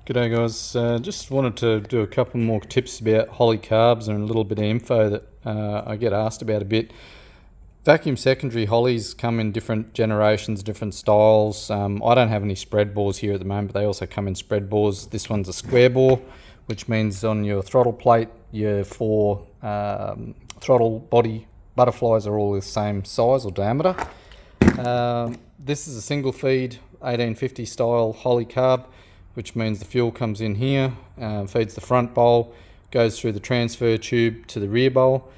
G'day guys, just wanted to do a couple more tips about Holley carbs and a little bit of info that I get asked about a bit. Vacuum secondary Holleys come in different generations, different styles. I don't have any spread bores here at the moment, but they also come in spread bores. This one's a square bore, which means on your throttle plate, your four throttle body butterflies are all the same size or diameter. This is a single feed 1850 style Holley carb, which means the fuel comes in here, feeds the front bowl, goes through the transfer tube to the rear bowl.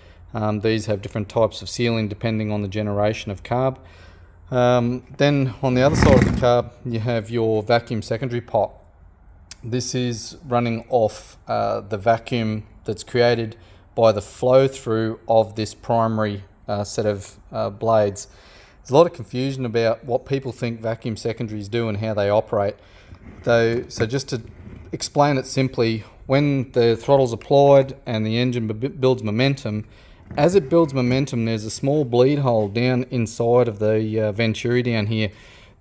These have different types of sealing depending on the generation of carb. Then on the other side of the carb, you have your vacuum secondary pot. This is running off the vacuum that's created by the flow through of this primary set of blades. There's a lot of confusion about what people think vacuum secondaries do and how they operate. So just to explain it simply, when the throttle's applied and the engine builds momentum, as it builds momentum, there's a small bleed hole down inside of the venturi down here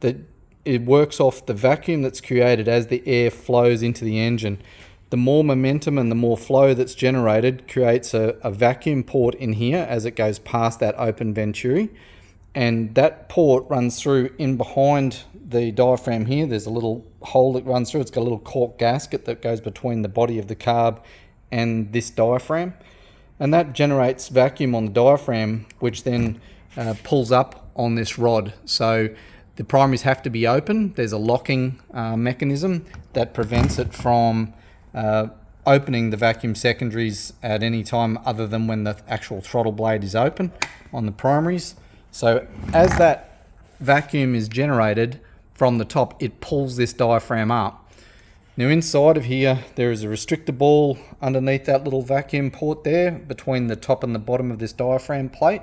that it works off the vacuum that's created as the air flows into the engine. The more momentum and the more flow that's generated creates a vacuum port in here as it goes past that open venturi. And that port runs through in behind the diaphragm here. There's a little hole that runs through. It's got a little cork gasket that goes between the body of the carb and this diaphragm. And that generates vacuum on the diaphragm, which then pulls up on this rod. So the primaries have to be open. There's a locking mechanism that prevents it from opening the vacuum secondaries at any time other than when the actual throttle blade is open on the primaries. So as that vacuum is generated from the top, it pulls this diaphragm up. Now inside of here, there is a restrictor ball underneath that little vacuum port there between the top and the bottom of this diaphragm plate.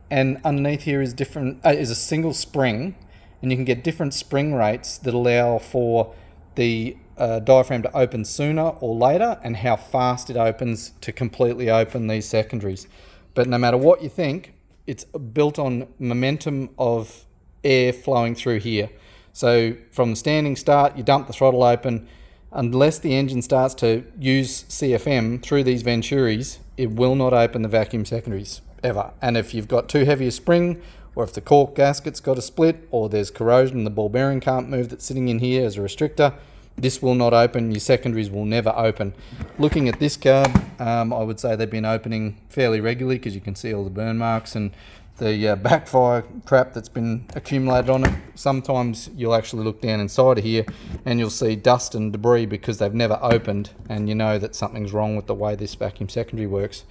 And underneath here is is a single spring, and you can get different spring rates that allow for the diaphragm to open sooner or later and how fast it opens to completely open these secondaries. But no matter what you think, it's built on momentum of air flowing through here. So from the standing start, you dump the throttle open. Unless the engine starts to use CFM through these venturis, it will not open the vacuum secondaries, ever. And if you've got too heavy a spring, or if the cork gasket's got a split, or there's corrosion, the ball bearing can't move that's sitting in here as a restrictor, this will not open. Your secondaries will never open. Looking at this carb, I would say they've been opening fairly regularly because you can see all the burn marks and the backfire crap that's been accumulated on it. Sometimes you'll actually look down inside of here and you'll see dust and debris because they've never opened, and you know that something's wrong with the way this vacuum secondary works.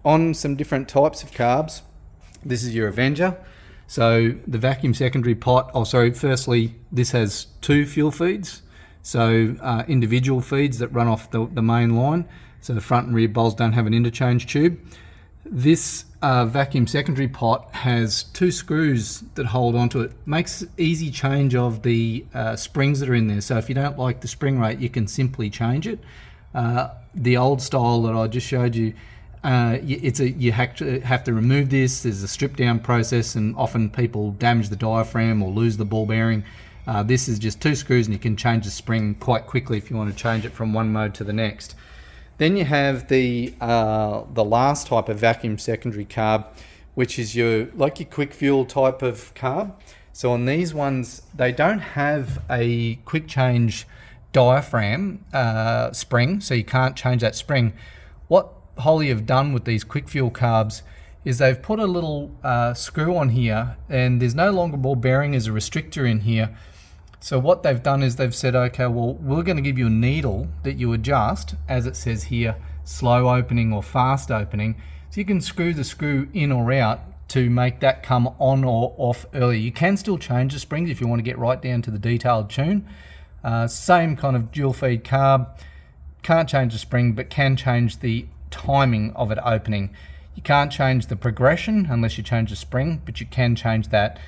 On some different types of carbs, this is your Avenger. So the vacuum secondary pot, firstly, this has two fuel feeds. So individual feeds that run off the main line. So the front and rear bowls don't have an interchange tube. This vacuum secondary pot has two screws that hold onto it. Makes easy change of the springs that are in there. So if you don't like the spring rate, you can simply change it. The old style that I just showed you, you have to remove this. There's a strip down process, and often people damage the diaphragm or lose the ball bearing. This is just two screws, and you can change the spring quite quickly if you want to change it from one mode to the next. Then you have the last type of vacuum secondary carb, which is your quick fuel type of carb. So on these ones, they don't have a quick change diaphragm spring, so you can't change that spring. What Holley have done with these quick fuel carbs is they've put a little screw on here, and there's no longer ball bearing as a restrictor in here. So what they've done is they've said, okay, well, we're going to give you a needle that you adjust, as it says here, slow opening or fast opening. So you can screw the screw in or out to make that come on or off earlier. You can still change the springs if you want to get right down to the detailed tune. Same kind of dual feed carb. Can't change the spring, but can change the timing of it opening. You can't change the progression unless you change the spring, but you can change that.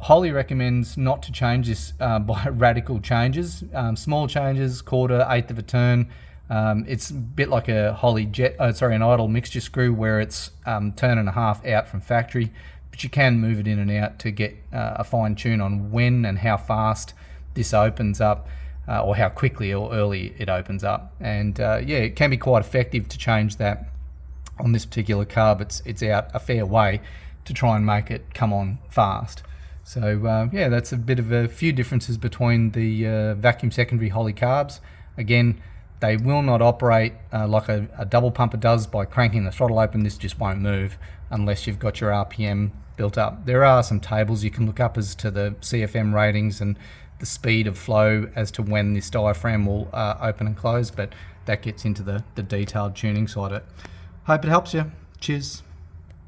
Holley recommends not to change this by radical changes. Small changes, quarter, eighth of a turn. It's a bit like a Holley an idle mixture screw where it's turn and a half out from factory, but you can move it in and out to get a fine tune on when and how fast this opens up. or how quickly or early it opens up. And yeah, it can be quite effective to change that on this particular carb. It's out a fair way to try and make it come on fast. So yeah, that's a bit of a few differences between the vacuum secondary Holley carbs. Again, they will not operate like a double pumper does by cranking the throttle open. This just won't move unless you've got your RPM built up. There are some tables you can look up as to the CFM ratings and the speed of flow as to when this diaphragm will open and close, but that gets into the detailed tuning side of it. Hope it helps you. Cheers.